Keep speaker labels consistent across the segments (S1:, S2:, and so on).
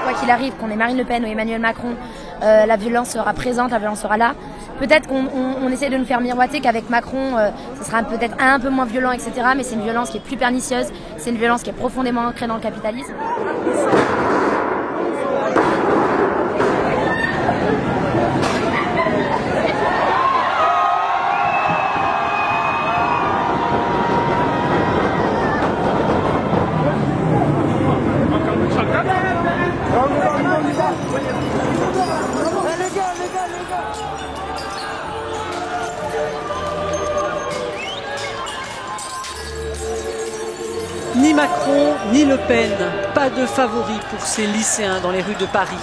S1: Quoi qu'il arrive, qu'on ait Marine Le Pen ou Emmanuel Macron, la violence sera présente, la violence sera là. Peut-être qu'on essaie de nous faire miroiter qu'avec Macron, ce sera peut-être un peu moins violent, etc. Mais c'est une violence qui est plus pernicieuse, c'est une violence qui est profondément ancrée dans le capitalisme.
S2: Ni Macron, ni Le Pen, pas de favoris pour ces lycéens dans les rues de Paris.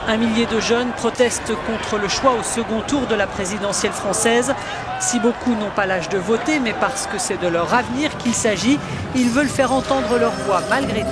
S2: 1 millier de jeunes protestent contre le choix au second tour de la présidentielle française. Si beaucoup n'ont pas l'âge de voter, mais parce que c'est de leur avenir qu'il s'agit, ils veulent faire entendre leur voix malgré tout.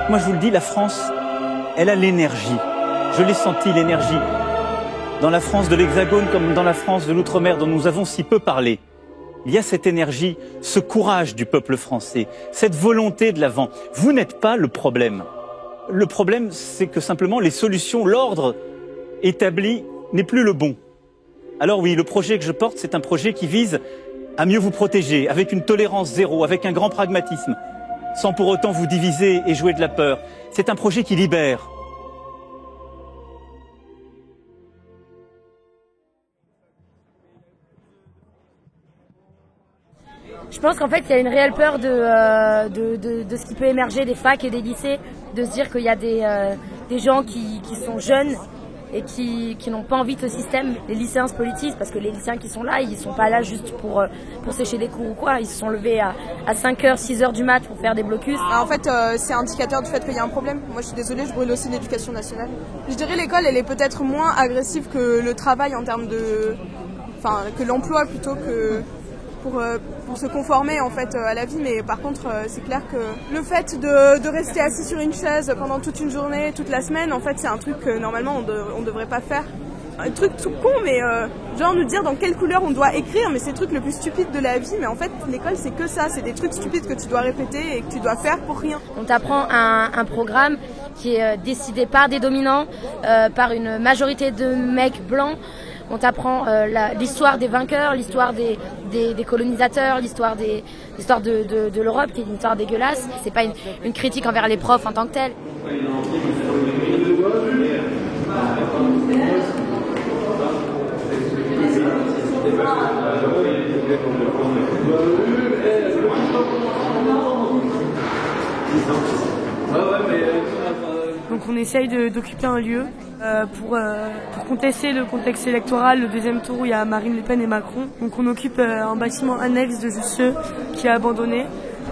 S3: Moi, je vous le dis, la France, elle a l'énergie. Je l'ai senti, l'énergie. Dans la France de l'Hexagone comme dans la France de l'Outre-mer dont nous avons si peu parlé. Il y a cette énergie, ce courage du peuple français, cette volonté de l'avant. Vous n'êtes pas le problème. Le problème, c'est que simplement les solutions, l'ordre établi n'est plus le bon. Alors oui, le projet que je porte, c'est un projet qui vise à mieux vous protéger, avec une tolérance zéro, avec un grand pragmatisme, sans pour autant vous diviser et jouer de la peur. C'est un projet qui libère.
S1: Je pense qu'en fait, il y a une réelle peur de ce qui peut émerger des facs et des lycées, de se dire qu'il y a des gens qui sont jeunes et qui n'ont pas envie de ce système. Les lycéens se politisent parce que les lycéens qui sont là, ils sont pas là juste pour sécher des cours ou quoi. Ils se sont levés à 5h, 6h du mat pour faire des blocus.
S4: En fait, c'est indicateur du fait qu'il y a un problème. Moi, je suis désolée, je brûle aussi l'éducation nationale. Je dirais l'école, elle est peut-être moins agressive que le travail en termes de... Enfin, que l'emploi plutôt que... Pour se conformer en fait à la vie, mais par contre c'est clair que le fait de rester assis sur une chaise pendant toute une journée, toute la semaine, en fait c'est un truc que normalement on devrait pas faire. Un truc tout con, mais genre nous dire dans quelle couleur on doit écrire, mais c'est le truc le plus stupide de la vie. Mais en fait l'école c'est que ça, c'est des trucs stupides que tu dois répéter et que tu dois faire pour rien.
S1: On t'apprend un programme qui est décidé par des dominants, par une majorité de mecs blancs. On t'apprend l'histoire des vainqueurs, l'histoire des colonisateurs, l'histoire de l'Europe, qui est une histoire dégueulasse. C'est pas une critique envers les profs en tant que telle.
S5: Donc on essaye d'occuper un lieu pour contester le contexte électoral, le deuxième tour où il y a Marine Le Pen et Macron. Donc on occupe un bâtiment annexe de Jussieu qui est abandonné.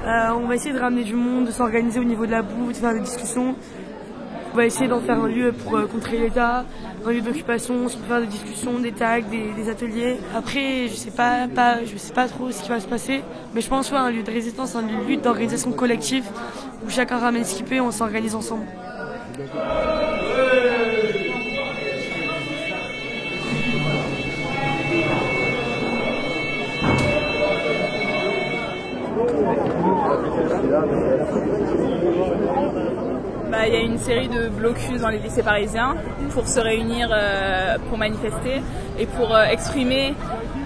S5: On va essayer de ramener du monde, de s'organiser au niveau de la boue, de faire des discussions. On va essayer d'en faire un lieu pour contrer l'État, un lieu d'occupation, pour faire des discussions, des tags, des ateliers. Après, je sais pas trop ce qui va se passer, mais je pense un lieu de résistance, un lieu de lutte, d'organisation collective, où chacun ramène ce qu'il peut et on s'organise ensemble.
S6: Il y a une série de blocus dans les lycées parisiens pour se réunir, pour manifester et pour exprimer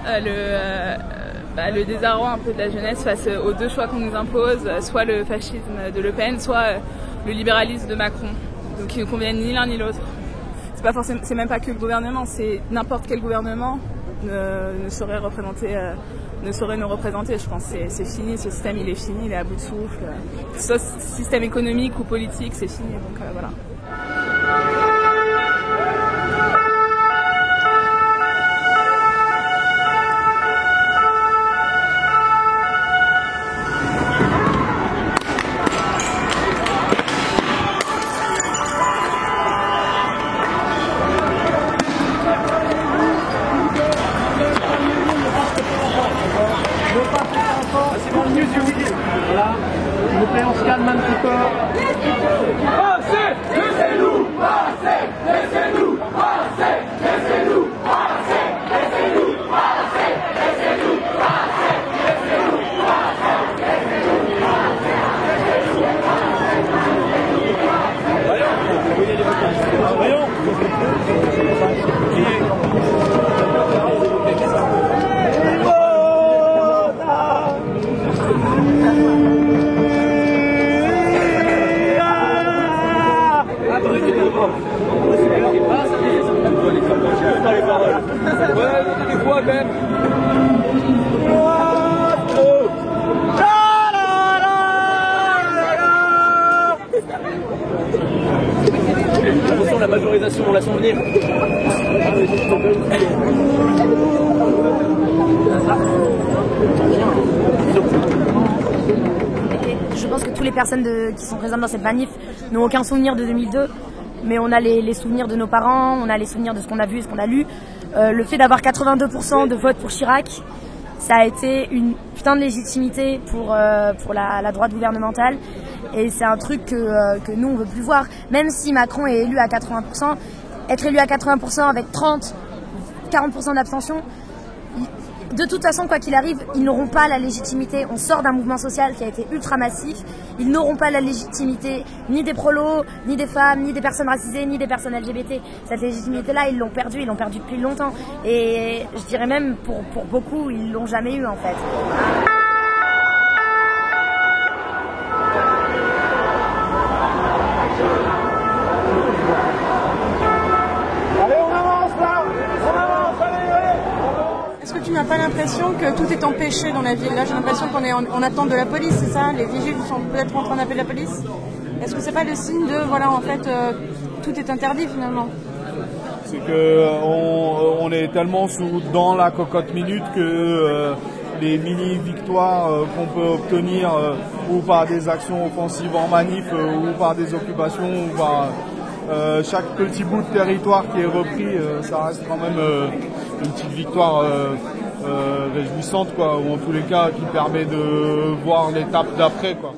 S6: le désarroi un peu de la jeunesse face aux deux choix qu'on nous impose, soit le fascisme de Le Pen, soit le libéralisme de Macron, donc qui ne conviennent ni l'un ni l'autre. C'est même pas que le gouvernement, c'est n'importe quel gouvernement ne saurait représenter ne saurait nous représenter. Je pense que c'est fini, ce système il est fini, il est à bout de souffle. Que ce soit système économique ou politique, c'est fini. Donc voilà.
S7: C'est bon, mieux du milieu. Voilà. S'il vous plaît, on se calme un petit peu. Passez, laissez-nous passer, laissez-nous passer, laissez-nous passer, laissez-nous passer, laissez-nous passer, laissez-nous passer, laissez-nous passer. Voyons. La majorisation, on la sent venir.
S1: Je pense que toutes les personnes qui sont présentes dans cette manif n'ont aucun souvenir de 2002, mais on a les souvenirs de nos parents, on a les souvenirs de ce qu'on a vu et ce qu'on a lu. Le fait d'avoir 82% de vote pour Chirac, ça a été une putain de légitimité pour la droite gouvernementale. Et c'est un truc que nous, on veut plus voir. Même si Macron est élu à 80%, être élu à 80% avec 40% d'abstention, de toute façon, quoi qu'il arrive, ils n'auront pas la légitimité. On sort d'un mouvement social qui a été ultra massif. Ils n'auront pas la légitimité ni des prolos, ni des femmes, ni des personnes racisées, ni des personnes LGBT. Cette légitimité-là, ils l'ont perdue depuis longtemps. Et je dirais même, pour beaucoup, ils l'ont jamais eu en fait.
S8: Est-ce que tu n'as pas l'impression que tout est empêché dans la ville? Là, j'ai l'impression qu'on est en attente de la police, c'est ça? Les vigiles sont peut-être en train d'appeler la police. Est-ce que c'est pas le signe de, voilà, en fait, tout est interdit finalement?
S9: C'est que on est tellement dans la cocotte minute que les mini-victoires qu'on peut obtenir ou par des actions offensives en manif ou par des occupations ou par chaque petit bout de territoire qui est repris, ça reste quand même une petite victoire réjouissante, quoi, ou en tous les cas qui permet de voir l'étape d'après, quoi.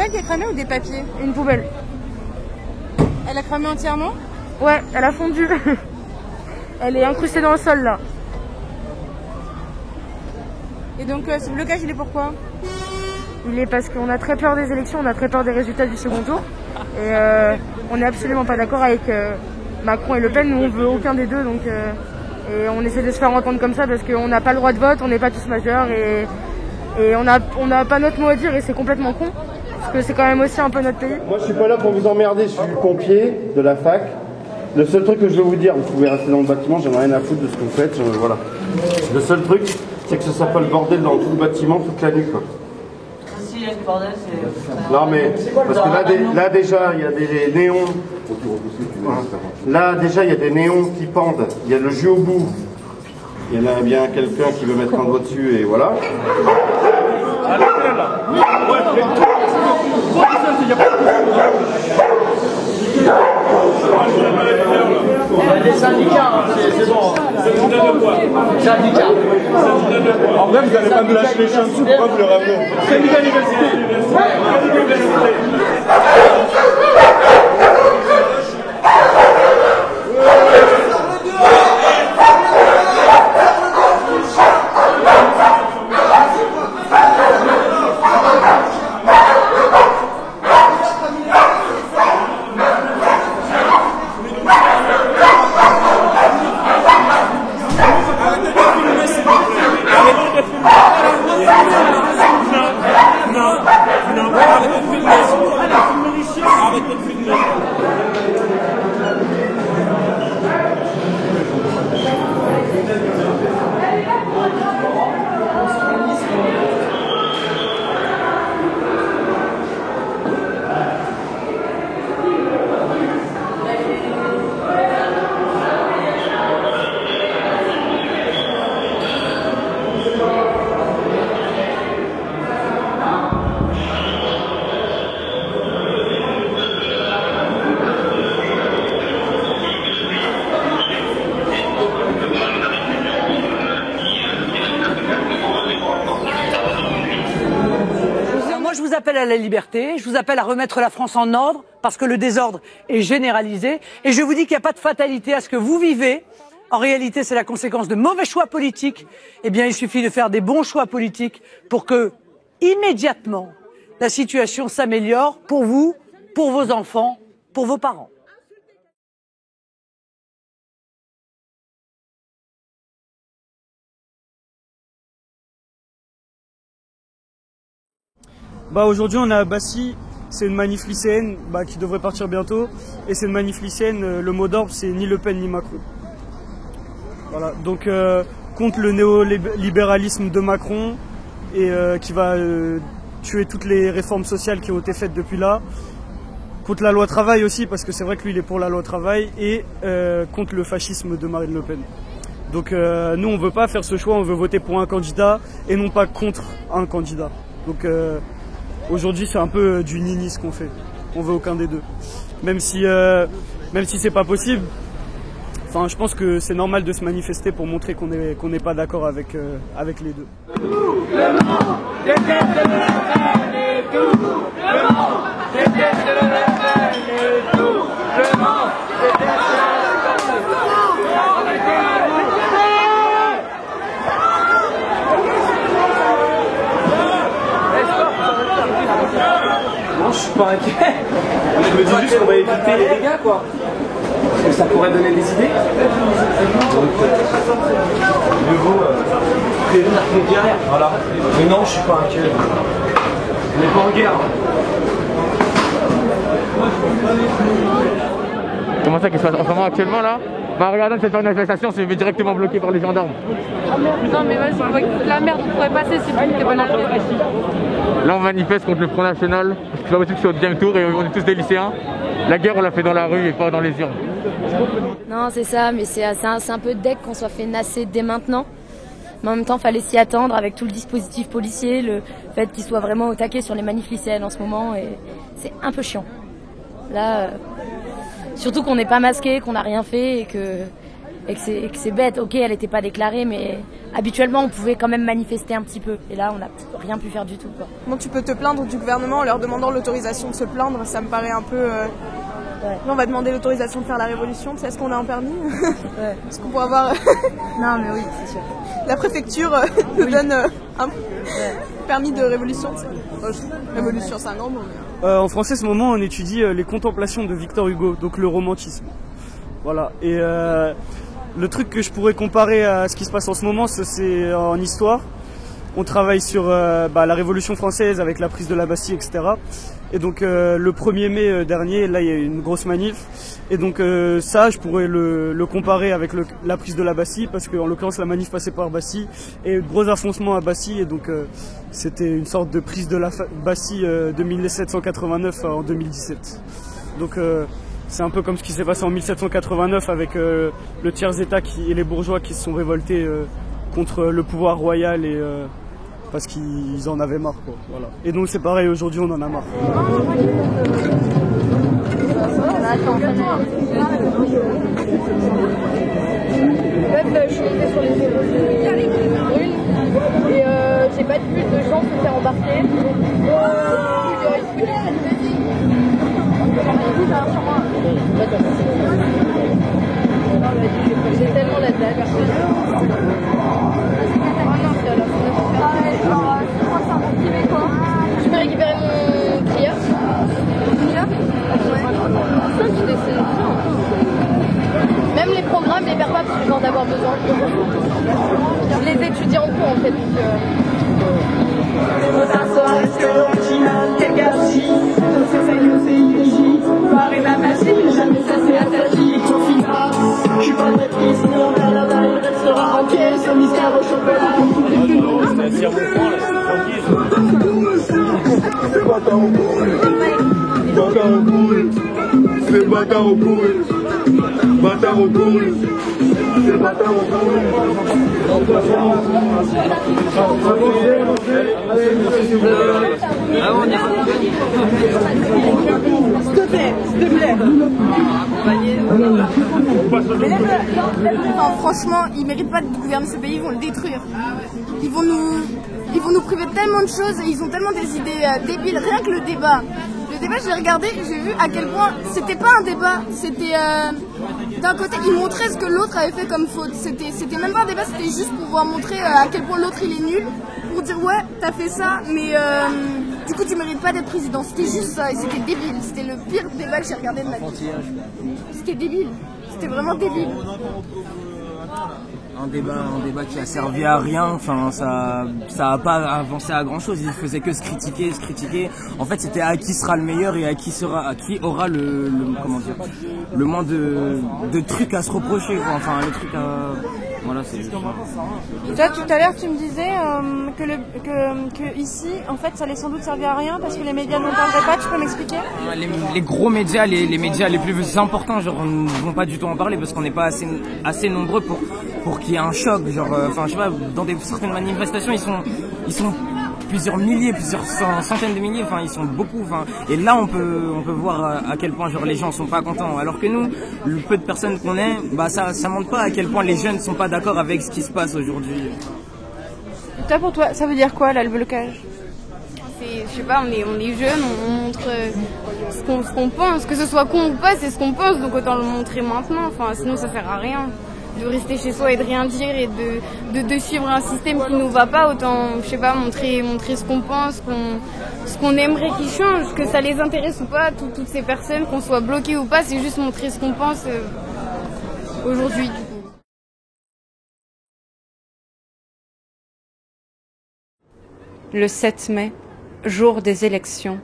S8: Qui a cramé ou des papiers?
S5: Une poubelle.
S8: Elle a cramé entièrement?
S5: Ouais, elle a fondu. Elle est incrustée dans le sol là.
S8: Et donc ce blocage, il est pourquoi?
S5: Il est parce qu'on a très peur des élections, on a très peur des résultats du second tour. Et on n'est absolument pas d'accord avec Macron et Le Pen. Nous, on veut aucun des deux. Donc, et on essaie de se faire entendre comme ça parce qu'on n'a pas le droit de vote, on n'est pas tous majeurs. Et on n'a pas notre mot à dire et c'est complètement con. Parce que c'est quand même aussi un peu notre pays.
S10: Moi je suis pas là pour vous emmerder, je suis pompier de la fac. Le seul truc que je veux vous dire, vous pouvez rester dans le bâtiment, j'en ai rien à foutre de ce que vous faites, voilà. Le seul truc, c'est que ça soit pas le bordel dans tout le bâtiment toute la nuit, quoi.
S11: Si, il y a du bordel, c'est...
S10: Non mais, parce que là déjà, il y a des néons. Là déjà, il y a des néons qui pendent, il y a le jus au bout. Il y en a bien quelqu'un qui veut mettre un doigt dessus et voilà.
S7: Il y a des syndicats, c'est bon. Syndicats.
S9: En vrai, vous n'allez pas me lâcher les chiens dessous, pourquoi vous le ramenez?
S7: Syndicat d'université.
S12: appelle à la liberté, je vous appelle à remettre la France en ordre, parce que le désordre est généralisé. Et je vous dis qu'il n'y a pas de fatalité à ce que vous vivez. En réalité, c'est la conséquence de mauvais choix politiques. Eh bien, il suffit de faire des bons choix politiques pour que, immédiatement, la situation s'améliore pour vous, pour vos enfants, pour vos parents.
S13: Aujourd'hui on est à Bassy, c'est une manif lycéenne qui devrait partir bientôt, et c'est une manif lycéenne, le mot d'ordre c'est ni Le Pen ni Macron. Voilà, donc contre le néolibéralisme de Macron, et qui va tuer toutes les réformes sociales qui ont été faites depuis là, contre la loi travail aussi, parce que c'est vrai que lui il est pour la loi travail, et contre le fascisme de Marine Le Pen. Donc nous on veut pas faire ce choix, on veut voter pour un candidat et non pas contre un candidat. Donc aujourd'hui, c'est un peu du nini ce qu'on fait. On veut aucun des deux. Même si c'est pas possible, je pense que c'est normal de se manifester pour montrer qu'on n'est pas d'accord avec les deux.
S7: Le Mans déteste Le Pen et tout. Le Mans déteste Le Pen et tout. Le Mans déteste
S14: Non, je suis pas inquiet. Je me dis juste qu'on va éviter les dégâts, quoi. Parce que ça pourrait donner des idées. Donc, mieux vaut prévenir qu'on guerre. Voilà. Mais non, je suis pas inquiet. On n'est pas en guerre.
S15: Comment ça qui se passe en ce moment actuellement là? Regardez cette manifestation, c'est directement bloqué par les gendarmes.
S16: Non mais vas-y, la merde pourrait passer si tu n'étais pas là.
S15: Là on manifeste contre le Front National, parce que c'est pas possible que c'est au deuxième tour et on est tous des lycéens. La guerre on l'a fait dans la rue et pas dans les urnes.
S1: Non c'est ça, mais c'est un peu deck qu'on soit fait nasser dès maintenant. Mais en même temps, il fallait s'y attendre avec tout le dispositif policier, le fait qu'il soit vraiment au taquet sur les manifs lycéennes en ce moment, et c'est un peu chiant. Là, surtout qu'on n'est pas masqué, qu'on n'a rien fait et que c'est bête. Ok, elle n'était pas déclarée, mais habituellement on pouvait quand même manifester un petit peu. Et là, on n'a rien pu faire du tout, quoi.
S4: Bon, tu peux te plaindre du gouvernement en leur demandant l'autorisation de se plaindre, ça me paraît un peu... Ouais. Là, on va demander l'autorisation de faire la révolution. Tu sais, est-ce qu'on a un permis? Ouais. Est-ce qu'on pourrait avoir...
S1: Non, mais oui, c'est sûr.
S4: La préfecture nous donne un permis de révolution. Révolution, c'est un grand mot. Mais...
S13: en français, ce moment, on étudie les contemplations de Victor Hugo, donc le romantisme. Voilà. Et le truc que je pourrais comparer à ce qui se passe en ce moment, c'est en histoire. On travaille sur la Révolution française avec la prise de la Bastille, etc. Et donc le 1er mai dernier, là il y a eu une grosse manif. Et donc ça, je pourrais le comparer avec la prise de la Bastille, parce qu'en l'occurrence la manif passait par Bastille et gros affrontement à Bastille. Et donc c'était une sorte de prise de la Bastille de 1789 en 2017. Donc c'est un peu comme ce qui s'est passé en 1789 avec le tiers-état et les bourgeois qui se sont révoltés contre le pouvoir royal et parce qu'ils en avaient marre, quoi. Voilà. Et donc c'est pareil, aujourd'hui on en a marre.
S16: Je suis montée sur les vélos de brûle et j'ai pas vu de gens se faire embarquer. J'ai tellement la dalle. Je peux récupérer mon crieur. Même les programmes, les perds pas parce que je vais en avoir besoin. Je les étudie en cours en fait.
S7: Je suis pas maîtrise, sinon la dalle restera entière. Ce mystère au chocolat. C'est bâtard au bourré. Bâtard au bourré. C'est bâtard au bourré. Bâtard au bourré. C'est bâtard au bourré.
S16: S'il te plaît, s'il te plaît.
S4: Enfin, franchement, ils méritent pas de gouverner ce pays, ils vont le détruire. Ils vont nous
S16: ils vont nous priver de tellement de choses et ils ont tellement des idées débiles. Rien que le débat. Le débat, je l'ai regardé, j'ai vu à quel point c'était pas un débat. C'était d'un côté, ils montraient ce que l'autre avait fait comme faute. C'était même pas un débat, c'était juste pour pouvoir montrer à quel point l'autre il est nul. Pour dire ouais, t'as fait ça, mais du coup tu mérites pas d'être président. C'était juste ça et c'était débile. C'était le pire débat que j'ai regardé de ma vie. C'était débile. C'était vraiment débile.
S17: Un débat qui a servi à rien, enfin ça a pas avancé à grand chose, ils faisaient que se critiquer. En fait c'était à qui sera le meilleur et à qui aura le moins de trucs à se reprocher, quoi. Enfin le truc à... Voilà, c'est juste
S8: Toi, tout à l'heure, tu me disais que ici, en fait, ça allait sans doute servir à rien parce que les médias n'en parleraient pas. Tu peux m'expliquer ?
S17: Les gros médias, les médias les plus importants, genre, ne vont pas du tout en parler parce qu'on n'est pas assez nombreux pour qu'il y ait un choc. Genre, enfin, je sais pas, dans certaines manifestations, ils sont plusieurs milliers, plusieurs centaines de milliers, enfin ils sont beaucoup, enfin, et là on peut voir à quel point genre les gens sont pas contents, alors que nous, le peu de personnes qu'on est, bah ça montre pas à quel point les jeunes sont pas d'accord avec ce qui se passe aujourd'hui.
S8: Toi, pour toi, ça veut dire quoi là, le blocage?
S16: Je sais pas, on est jeunes, on montre ce qu'on pense, que ce soit con ou pas, c'est ce qu'on pense, donc autant le montrer maintenant, enfin sinon ça sert à rien. De rester chez soi et de rien dire et de suivre un système qui nous va pas, autant, je sais pas, montrer ce qu'on pense, ce qu'on aimerait qu'il change, que ça les intéresse ou pas, toutes ces personnes, qu'on soit bloqué ou pas, c'est juste montrer ce qu'on pense aujourd'hui.
S18: Le 7 mai, jour des élections,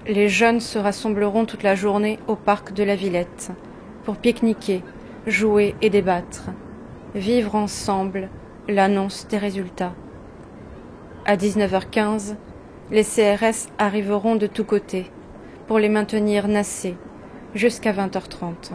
S18: les jeunes se rassembleront toute la journée au parc de la Villette pour pique-niquer, jouer et débattre, vivre ensemble l'annonce des résultats. À 19h15, les CRS arriveront de tous côtés pour les maintenir nassés jusqu'à 20h30.